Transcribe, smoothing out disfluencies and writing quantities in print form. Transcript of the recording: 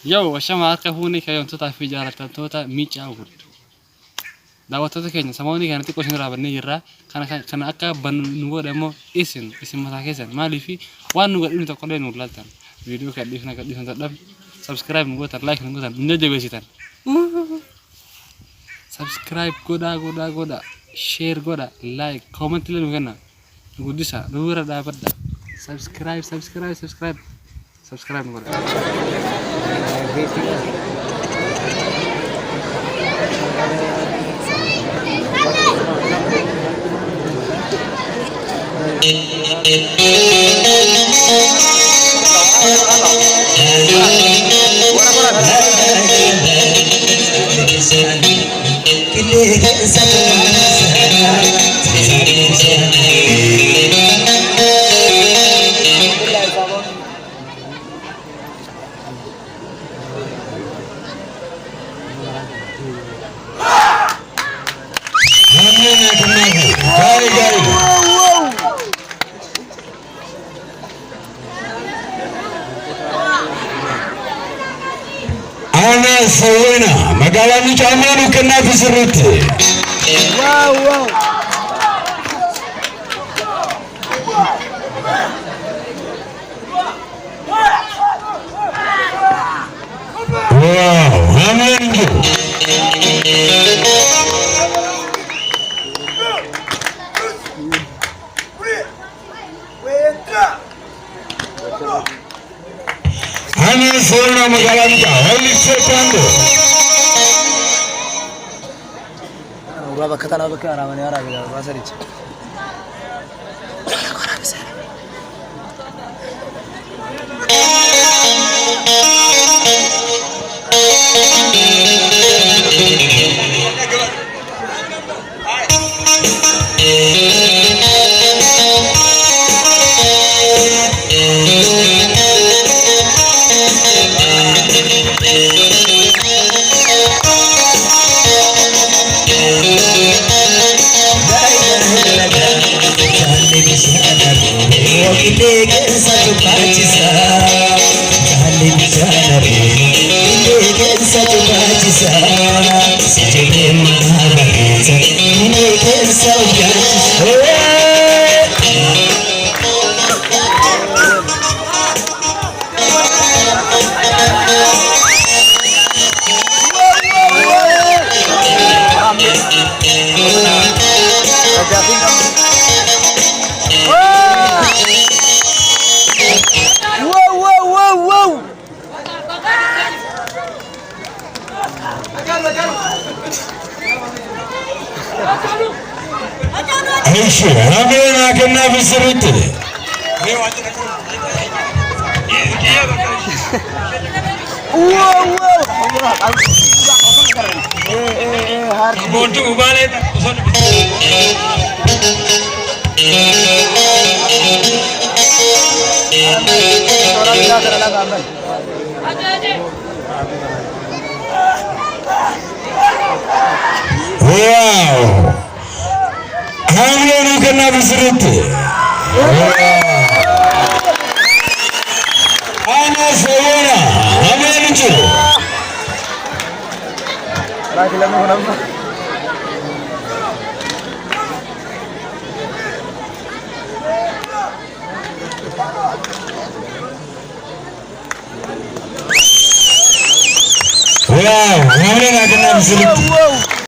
Yo, shama harka huni kayon tota fi jarata tota micha awul. Daawwattoota keenya samoonni kanatti qoshni raabannee jirra. Kana akka bannu demo isin mataa keessan maaliif waan nu gadhiifnu tokko illee nu laaltan. Viidiyoo kan dhiifna tadhab subscribe nu gootan like nu gootan nu jabeessitan. Subscribe goda share goda like comment illee nu kenna. Guddisa nu bira dhaabadha. Subscribe nu goda. Ana sawena magaalaa Caamanu kennaa fi sirriitti. Wow. Amen. Ana sawena magaalaa Caamanu sekando. Uraba katana bakka aramani arabiga basaricha. Aishi, amena kena fi sirriitti. Bontu ubale wow. Hamlenu kena fi sirriitti. Ana sawena amenu jiru. Wow, hamlenu kena fi sirriitti.